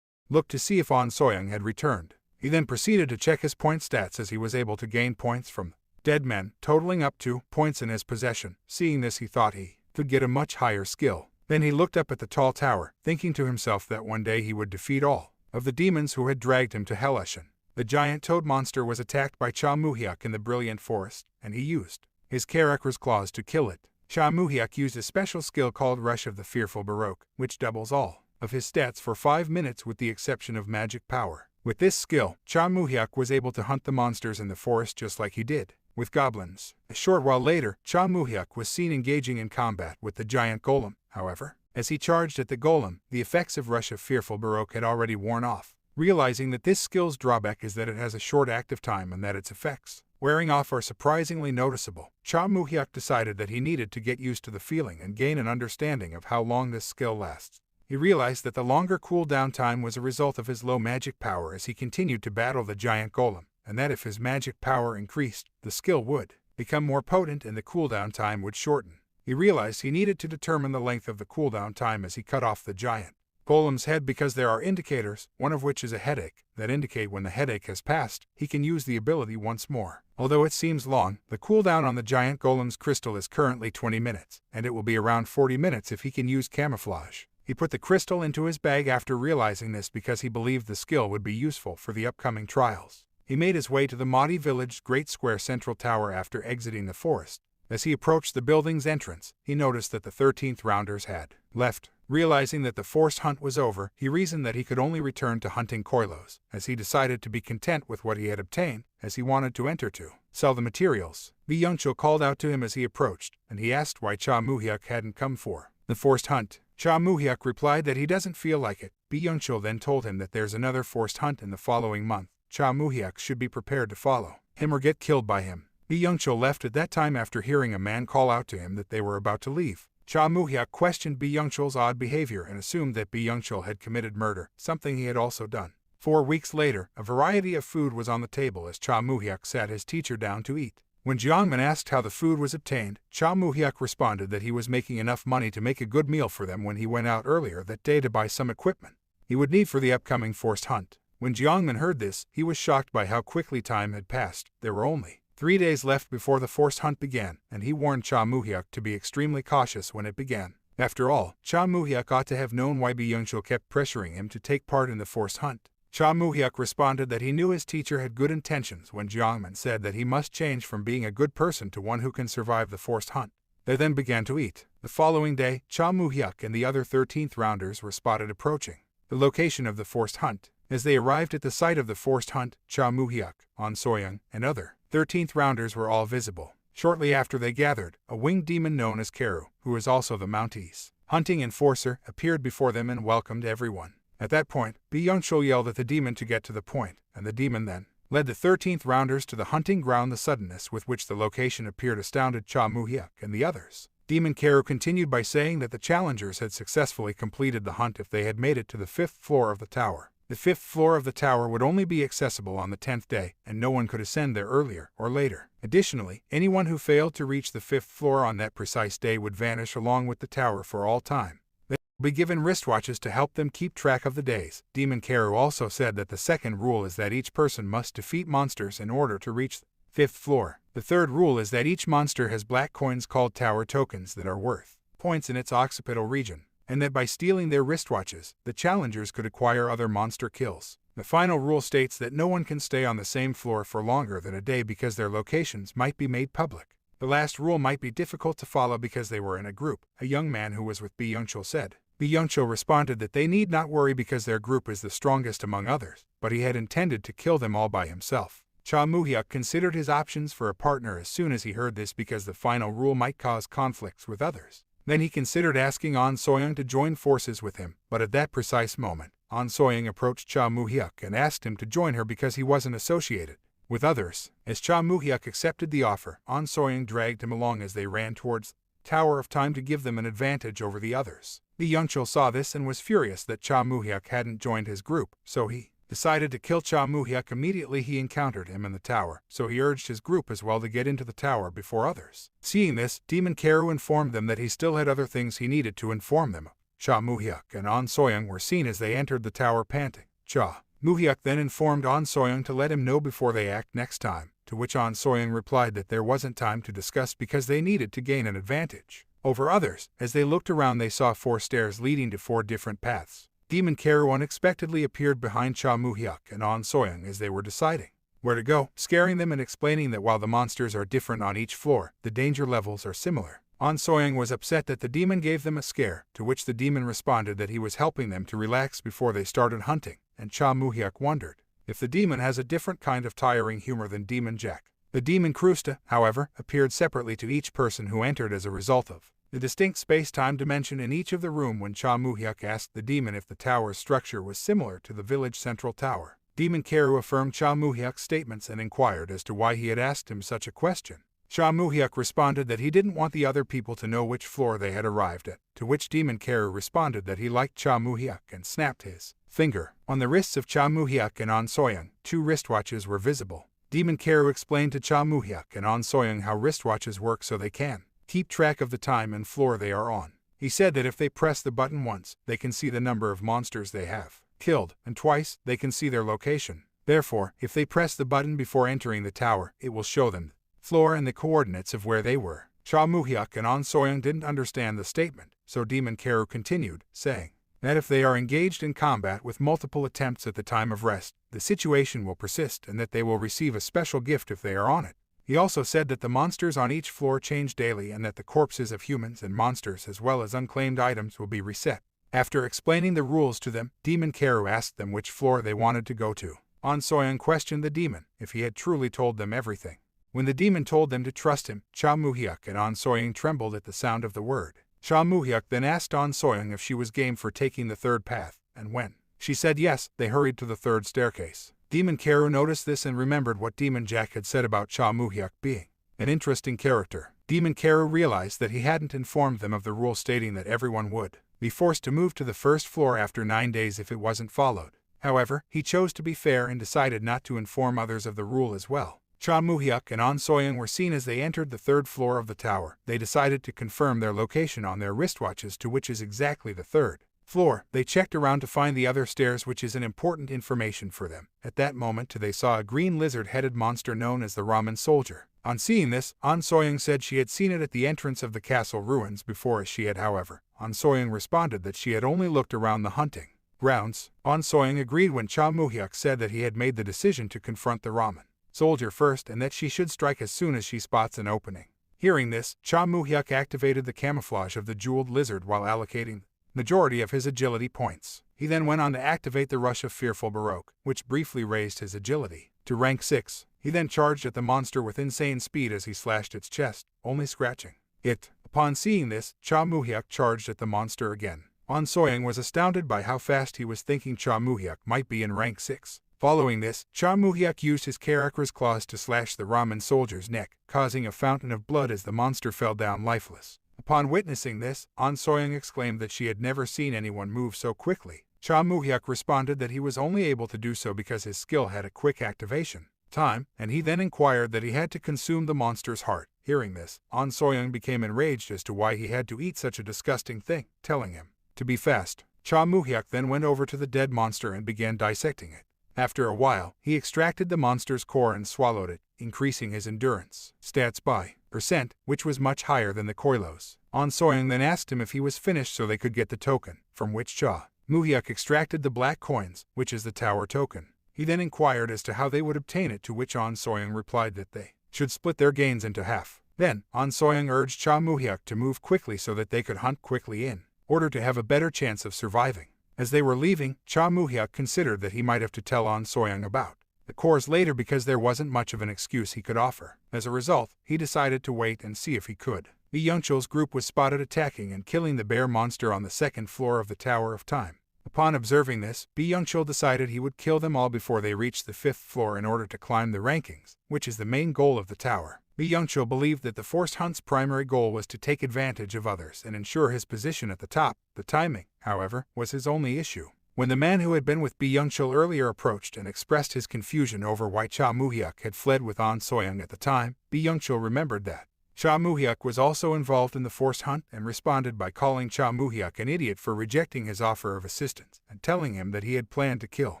[SPEAKER 1] Looked to see if An Soyoung had returned. He then proceeded to check his point stats as he was able to gain points from dead men, totaling up to points in his possession. Seeing this, he thought he could get a much higher skill. Then he looked up at the tall tower, thinking to himself that one day he would defeat all of the demons who had dragged him to Hellushan. The giant toad monster was attacked by Cha Moo-hyuk in the Brilliant Forest, and he used his Karakra's claws to kill it. Cha Moo-hyuk used a special skill called Rush of the Fearful Baroque, which doubles all of his stats for 5 minutes with the exception of magic power. With this skill, Cha Moo-hyuk was able to hunt the monsters in the forest just like he did with goblins. A short while later, Cha Moo-hyuk was seen engaging in combat with the giant golem. However, as he charged at the golem, the effects of Rush of Fearful Baroque had already worn off. Realizing that this skill's drawback is that it has a short active time and that its effects wearing off are surprisingly noticeable, Cha Moo-hyuk decided that he needed to get used to the feeling and gain an understanding of how long this skill lasts. He realized that the longer cooldown time was a result of his low magic power as he continued to battle the giant golem, and that if his magic power increased, the skill would become more potent and the cooldown time would shorten. He realized he needed to determine the length of the cooldown time as he cut off the giant golem's head because there are indicators, one of which is a headache, that indicate when the headache has passed, he can use the ability once more. Although it seems long, the cooldown on the giant golem's crystal is currently 20 minutes, and it will be around 40 minutes if he can use camouflage. He put the crystal into his bag after realizing this because he believed the skill would be useful for the upcoming trials. He made his way to the Mahdi Village Great Square Central Tower after exiting the forest. As he approached the building's entrance, he noticed that the 13th rounders had left. Realizing that the forced hunt was over, he reasoned that he could only return to hunting Koilos, as he decided to be content with what he had obtained, as he wanted to enter to sell the materials. Byung-chul called out to him as he approached, and he asked why Cha Moo-hyuk hadn't come for the forced hunt. Cha Moo-hyuk replied that he doesn't feel like it. Byung-chul then told him that there's another forced hunt in the following month. Cha Moo-hyuk should be prepared to follow him or get killed by him. Byung-chul left at that time after hearing a man call out to him that they were about to leave. Cha Moo-hyuk questioned Byung-chul's odd behavior and assumed that Byung-chul had committed murder, something he had also done. 4 weeks later, a variety of food was on the table as Cha Moo-hyuk sat his teacher down to eat. When Jiangmin asked how the food was obtained, Cha Moo-hyuk responded that he was making enough money to make a good meal for them when he went out earlier that day to buy some equipment he would need for the upcoming forced hunt. When Jiangmin heard this, he was shocked by how quickly time had passed. There were only 3 days left before the forced hunt began, and he warned Cha Moo-hyuk to be extremely cautious when it began. After all, Cha Moo-hyuk ought to have known why Byung-chul kept pressuring him to take part in the forced hunt. Cha Moo-hyuk responded that he knew his teacher had good intentions when Jiangmin said that he must change from being a good person to one who can survive the forced hunt. They then began to eat. The following day, Cha Moo-hyuk and the other 13th rounders were spotted approaching the location of the forced hunt. As they arrived at the site of the forced hunt, Cha Moo-hyuk, An Soyoung, and other 13th rounders were all visible. Shortly after they gathered, a winged demon known as Karu, who is also the Mounties hunting enforcer, appeared before them and welcomed everyone. At that point, Byung-chul yelled at the demon to get to the point, and the demon then led the 13th rounders to the hunting ground. The suddenness with which the location appeared astounded Cha Moo-hyuk and the others. Demon Karu continued by saying that the challengers had successfully completed the hunt if they had made it to the 5th floor of the tower. The 5th floor of the tower would only be accessible on the 10th day, and no one could ascend there earlier or later. Additionally, anyone who failed to reach the 5th floor on that precise day would vanish along with the tower for all time. They would be given wristwatches to help them keep track of the days. Demon Karu also said that the second rule is that each person must defeat monsters in order to reach the 5th floor. The third rule is that each monster has black coins called tower tokens that are worth points in its occipital region, and that by stealing their wristwatches, the challengers could acquire other monster kills. The final rule states that no one can stay on the same floor for longer than a day because their locations might be made public. The last rule might be difficult to follow because they were in a group. A young man who was with Byung-chul said. Byung-chul responded that they need not worry because their group is the strongest among others, but he had intended to kill them all by himself. Cha Moo-hyuk considered his options for a partner as soon as he heard this because the final rule might cause conflicts with others. Then he considered asking An Soyoung to join forces with him, but at that precise moment, An Soyoung approached Cha Moo-hyuk and asked him to join her because he wasn't associated with others. As Cha Moo-hyuk accepted the offer, An Soyoung dragged him along as they ran towards the Tower of Time to give them an advantage over the others. Byung-chul saw this and was furious that Cha Moo-hyuk hadn't joined his group, so he decided to kill Cha Moo-hyuk immediately he encountered him in the tower, so he urged his group as well to get into the tower before others. Seeing this, Demon Karu informed them that he still had other things he needed to inform them of. Cha Moo-hyuk and An Soyoung were seen as they entered the tower panting. Cha Moo-hyuk then informed An Soyoung to let him know before they act next time, to which An Soyoung replied that there wasn't time to discuss because they needed to gain an advantage over others. As they looked around, they saw 4 stairs leading to 4 different paths. Demon Karu unexpectedly appeared behind Cha Moo-hyuk and An Soyoung as they were deciding where to go, scaring them and explaining that while the monsters are different on each floor, the danger levels are similar. An Soyoung was upset that the demon gave them a scare, to which the demon responded that he was helping them to relax before they started hunting, and Cha Moo-hyuk wondered if the demon has a different kind of tiring humor than Demon Jack. The demon Krusta, however, appeared separately to each person who entered as a result of the distinct space-time dimension in each of the room. When Cha Moo-hyuk asked the demon if the tower's structure was similar to the village central tower, Demon Karu affirmed Cha Moo-hyuk's statements and inquired as to why he had asked him such a question. Cha Moo-hyuk responded that he didn't want the other people to know which floor they had arrived at, to which Demon Karu responded that he liked Cha Moo-hyuk and snapped his finger. On the wrists of Cha Moo-hyuk and An Soyoung, 2 wristwatches were visible. Demon Karu explained to Cha Moo-hyuk and An Soyoung how wristwatches work so they can keep track of the time and floor they are on. He said that if they press the button once, they can see the number of monsters they have killed, and twice, they can see their location. Therefore, if they press the button before entering the tower, it will show them the floor and the coordinates of where they were. Cha Moo-hyuk and An Soyoung didn't understand the statement, so Demon Karu continued, saying that if they are engaged in combat with multiple attempts at the time of rest, the situation will persist and that they will receive a special gift if they are on it. He also said that the monsters on each floor change daily and that the corpses of humans and monsters as well as unclaimed items will be reset. After explaining the rules to them, Demon Karu asked them which floor they wanted to go to. An Soyoung questioned the demon if he had truly told them everything. When the demon told them to trust him, Cha Moo-hyuk and An Soyoung trembled at the sound of the word. Cha Moo-hyuk then asked An Soyoung if she was game for taking the 3rd path, and when she said yes, they hurried to the 3rd staircase. Demon Karu noticed this and remembered what Demon Jack had said about Cha Moo-hyuk being an interesting character. Demon Karu realized that he hadn't informed them of the rule stating that everyone would be forced to move to the 1st floor after 9 days if it wasn't followed. However, he chose to be fair and decided not to inform others of the rule as well. Cha Moo-hyuk and An Soyoung were seen as they entered the 3rd floor of the tower. They decided to confirm their location on their wristwatches, to which is exactly the 3rd floor. They checked around to find the other stairs, which is an important information for them. At that moment, they saw a green lizard-headed monster known as the Ramen Soldier. On seeing this, An Soyoung said she had seen it at the entrance of the castle ruins before as she had. However, An Soyoung responded that she had only looked around the hunting grounds. An Soyoung agreed when Cha Moo-hyuk said that he had made the decision to confront the Ramen Soldier first and that she should strike as soon as she spots an opening. Hearing this, Cha Moo-hyuk activated the camouflage of the jeweled lizard while allocating majority of his agility points. He then went on to activate the Rush of Fearful Baroque, which briefly raised his agility to rank 6. He then charged at the monster with insane speed as he slashed its chest, only scratching it. Upon seeing this, Cha Moo-hyuk charged at the monster again. An Soyoung was astounded by how fast he was, thinking Cha Moo-hyuk might be in rank 6. Following this, Cha Moo-hyuk used his Karakra's claws to slash the Ramen Soldier's neck, causing a fountain of blood as the monster fell down lifeless. Upon witnessing this, An Soyoung exclaimed that she had never seen anyone move so quickly. Cha Moo-hyuk responded that he was only able to do so because his skill had a quick activation time, and he then inquired that he had to consume the monster's heart. Hearing this, An Soyoung became enraged as to why he had to eat such a disgusting thing, telling him to be fast. Cha Moo-hyuk then went over to the dead monster and began dissecting it. After a while, he extracted the monster's core and swallowed it, increasing his endurance stats by %, which was much higher than the Koilos. An Soyoung then asked him if he was finished so they could get the token, from which Cha Moo-hyuk extracted the black coins, which is the tower token. He then inquired as to how they would obtain it, to which An Soyoung replied that they should split their gains into half. Then, An Soyoung urged Cha Moo-hyuk to move quickly so that they could hunt quickly in order to have a better chance of surviving. As they were leaving, Cha Moo-hyuk considered that he might have to tell An Soyoung about the cores later because there wasn't much of an excuse he could offer. As a result, he decided to wait and see if he could. Lee Young-chul's group was spotted attacking and killing the bear monster on the second floor of the Tower of Time. Upon observing this, Lee Young-chul decided he would kill them all before they reached the 5th floor in order to climb the rankings, which is the main goal of the tower. Lee Young-chul believed that the forced hunt's primary goal was to take advantage of others and ensure his position at the top. The timing, however, was his only issue. When the man who had been with Lee Young-chul earlier approached and expressed his confusion over why Cha Moo-hyuk had fled with An Soyoung at the time, Lee Young-chul remembered that Cha Moo-hyuk was also involved in the forced hunt and responded by calling Cha Moo-hyuk an idiot for rejecting his offer of assistance and telling him that he had planned to kill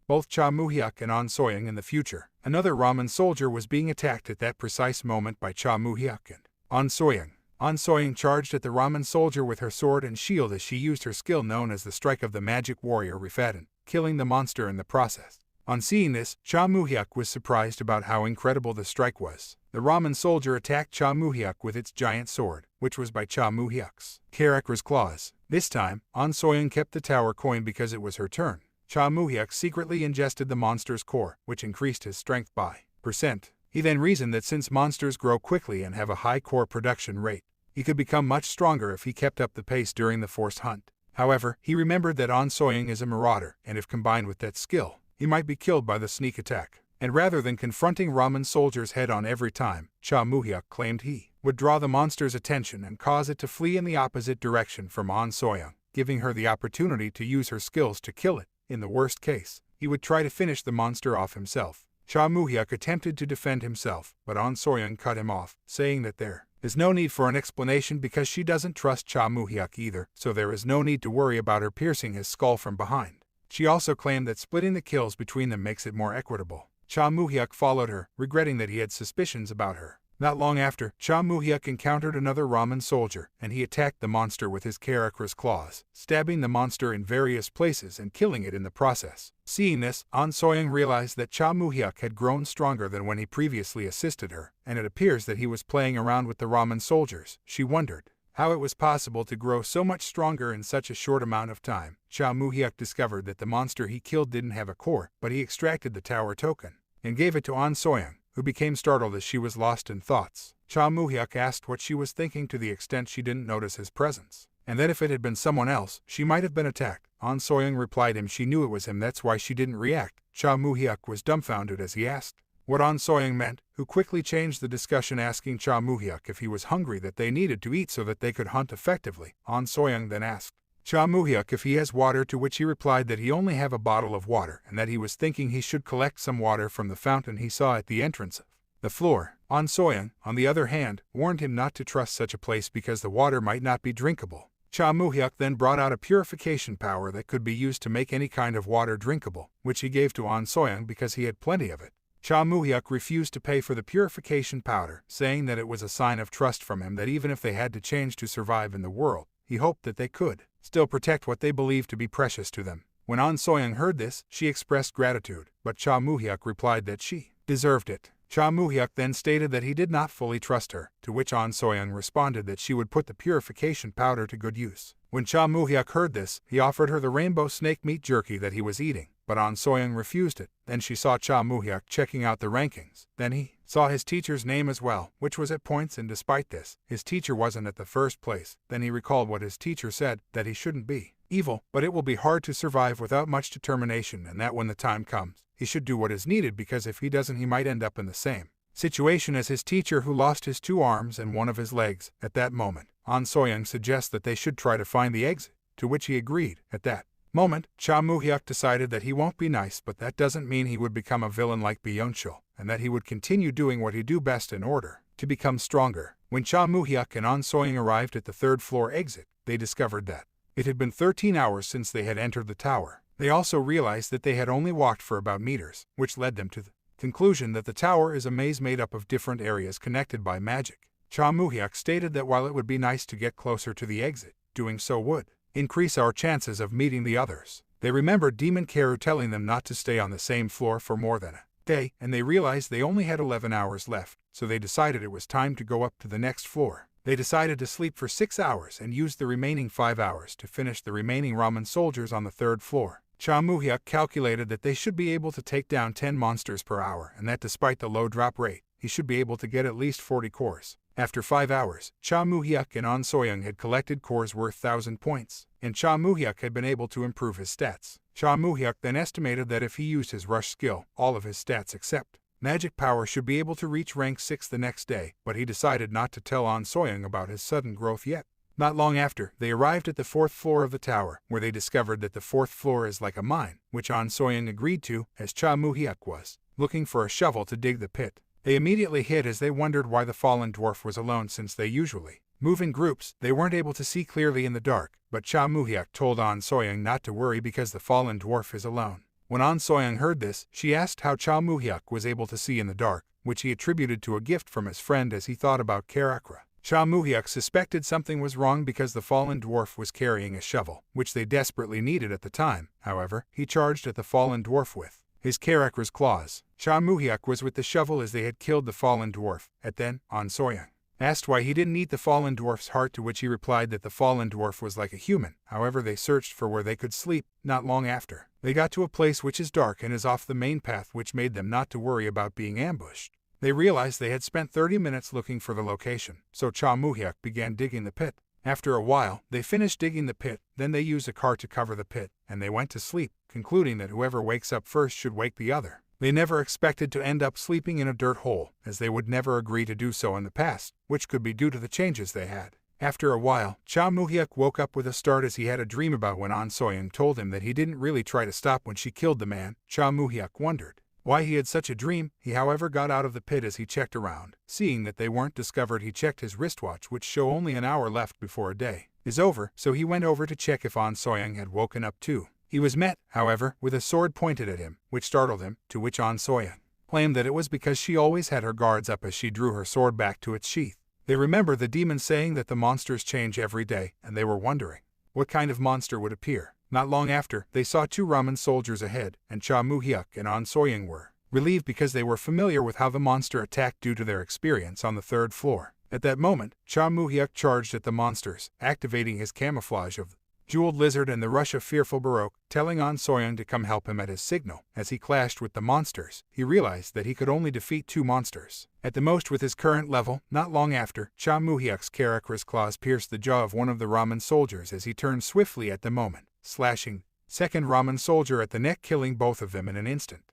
[SPEAKER 1] both Cha Moo-hyuk and An Soyoung in the future. Another ramen soldier was being attacked at that precise moment by Cha Moo-hyuk and An Soyoung. An Soyoung charged at the ramen soldier with her sword and shield as she used her skill known as the Strike of the Magic Warrior Rifaden, killing the monster in the process. On seeing this, Cha Moo-hyuk was surprised about how incredible the strike was. The ramen soldier attacked Cha Moo-hyuk with its giant sword, which was by Cha Moo-hyuk's character's claws. This time, An Soyoung kept the tower coin because it was her turn. Cha Moo-hyuk secretly ingested the monster's core, which increased his strength by %. He then reasoned that since monsters grow quickly and have a high core production rate, he could become much stronger if he kept up the pace during the forced hunt. However, he remembered that An Soyoung is a marauder, and if combined with that skill, he might be killed by the sneak attack. And rather than confronting ramen soldier's head on every time, Cha Moo-hyuk claimed he would draw the monster's attention and cause it to flee in the opposite direction from An Soyoung, giving her the opportunity to use her skills to kill it. In the worst case, he would try to finish the monster off himself. Cha Moo-hyuk attempted to defend himself, but An Soyoung cut him off, saying that there is no need for an explanation because she doesn't trust Cha Moo-hyuk either, so there is no need to worry about her piercing his skull from behind. She also claimed that splitting the kills between them makes it more equitable. Cha Moo-hyuk followed her, regretting that he had suspicions about her. Not long after, Cha Moo-hyuk encountered another ramen soldier, and he attacked the monster with his character's claws, stabbing the monster in various places and killing it in the process. Seeing this, An Soyoung realized that Cha Moo-hyuk had grown stronger than when he previously assisted her, and it appears that he was playing around with the ramen soldiers. She wondered how it was possible to grow so much stronger in such a short amount of time. Cha Moo-hyuk discovered that the monster he killed didn't have a core, but he extracted the tower token and gave it to An Soyoung, who became startled as she was lost in thoughts. Cha Moo-hyuk asked what she was thinking to the extent she didn't notice his presence, and that if it had been someone else, she might have been attacked. An Soyoung replied him she knew it was him, that's why she didn't react. Cha Moo-hyuk was dumbfounded as he asked what An Soyoung meant, who quickly changed the discussion asking Cha Moo-hyuk if he was hungry, that they needed to eat so that they could hunt effectively. An Soyoung then asked Cha Moo-hyuk if he has water, to which he replied that he only have a bottle of water and that he was thinking he should collect some water from the fountain he saw at the entrance of the floor. An Soyoung, on the other hand, warned him not to trust such a place because the water might not be drinkable. Cha Moo-hyuk then brought out a purification power that could be used to make any kind of water drinkable, which he gave to An Soyoung because he had plenty of it. Cha Moo-hyuk refused to pay for the purification powder, saying that it was a sign of trust from him that even if they had to change to survive in the world, he hoped that they could still protect what they believed to be precious to them. When An Soyoung heard this, she expressed gratitude, but Cha Moo-hyuk replied that she deserved it. Cha Moo-hyuk then stated that he did not fully trust her, to which An Soyoung responded that she would put the purification powder to good use. When Cha Moo-hyuk heard this, he offered her the rainbow snake meat jerky that he was eating, but An Soyoung refused it. Then she saw Cha Moo-hyuk checking out the rankings. Then he saw his teacher's name as well, which was at points, and despite this, his teacher wasn't at the first place. Then he recalled what his teacher said, that he shouldn't be evil, but it will be hard to survive without much determination, and that when the time comes, he should do what is needed, because if he doesn't, he might end up in the same situation as his teacher, who lost his 2 arms and one of his legs. At that moment, An Soyoung suggests that they should try to find the exit, to which he agreed. At that moment, Cha Moo-hyuk decided that he won't be nice, but that doesn't mean he would become a villain like Byung-chul, and that he would continue doing what he do best in order to become stronger. When Cha Moo-hyuk and An So-young arrived at the third-floor exit, they discovered that it had been 13 hours since they had entered the tower. They also realized that they had only walked for about meters, which led them to the conclusion that the tower is a maze made up of different areas connected by magic. Cha Moo-hyuk stated that while it would be nice to get closer to the exit, doing so would increase our chances of meeting the others. They remembered Demon Karu telling them not to stay on the same floor for more than a day, and they realized they only had 11 hours left, so they decided it was time to go up to the next floor. They decided to sleep for 6 hours and use the remaining 5 hours to finish the remaining ramen soldiers on the third floor. Cha Moo-hyuk calculated that they should be able to take down 10 monsters per hour, and that despite the low drop rate, he should be able to get at least 40 cores. After 5 hours, Cha Moo-hyuk and An So-young had collected cores worth 1,000 points, and Cha Moo-hyuk had been able to improve his stats. Cha Moo-hyuk then estimated that if he used his rush skill, all of his stats except magic power should be able to reach rank 6 the next day, but he decided not to tell An So-young about his sudden growth yet. Not long after, they arrived at the 4th floor of the tower, where they discovered that the 4th floor is like a mine, which An So-young agreed to, as Cha Moo-hyuk was looking for a shovel to dig the pit. They immediately hid as they wondered why the fallen dwarf was alone, since they usually move in groups. They weren't able to see clearly in the dark, but Cha Moo-hyuk told An So-young not to worry because the fallen dwarf is alone. When An So-young heard this, she asked how Cha Moo-hyuk was able to see in the dark, which he attributed to a gift from his friend as he thought about Karakra. Cha Moo-hyuk suspected something was wrong because the fallen dwarf was carrying a shovel, which they desperately needed at the time. However, he charged at the fallen dwarf with his Karakra's claws. Cha Moo-hyuk was with the shovel as they had killed the fallen dwarf. At then, An So-young asked why he didn't eat the fallen dwarf's heart, to which he replied that the fallen dwarf was like a human. However, they searched for where they could sleep. Not long after, they got to a place which is dark and is off the main path, which made them not to worry about being ambushed. They realized they had spent 30 minutes looking for the location, so Cha Moo-hyuk began digging the pit. After a while, they finished digging the pit, then they used a cart to cover the pit, and they went to sleep, concluding that whoever wakes up first should wake the other. They never expected to end up sleeping in a dirt hole, as they would never agree to do so in the past, which could be due to the changes they had. After a while, Cha Moo-hyuk woke up with a start as he had a dream about when An So-young told him that he didn't really try to stop when she killed the man. Cha Moo-hyuk wondered why he had such a dream. He however got out of the pit as he checked around. Seeing that they weren't discovered, he checked his wristwatch, which showed only an hour left before a day is over, so he went over to check if An So-young had woken up too. He was met, however, with a sword pointed at him, which startled him, to which An So-young claimed that it was because she always had her guards up as she drew her sword back to its sheath. They remember the demon saying that the monsters change every day, and they were wondering what kind of monster would appear. Not long after, they saw 2 ramen soldiers ahead, and Cha Moo-hyuk and An So-young were relieved because they were familiar with how the monster attacked due to their experience on the 3rd floor. At that moment, Cha Moo-hyuk charged at the monsters, activating his camouflage of Jeweled Lizard and the Rush of Fearful Baroque, telling An So-young to come help him at his signal. As he clashed with the monsters, he realized that he could only defeat 2 monsters at the most with his current level. Not long after, Cha Moo-hyuk's Karakra's claws pierced the jaw of one of the ramen soldiers as he turned swiftly at the moment, slashing second ramen soldier at the neck, killing both of them in an instant.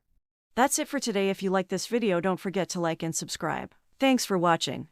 [SPEAKER 2] That's it for today. If you like this video, don't forget to like and subscribe. Thanks for watching.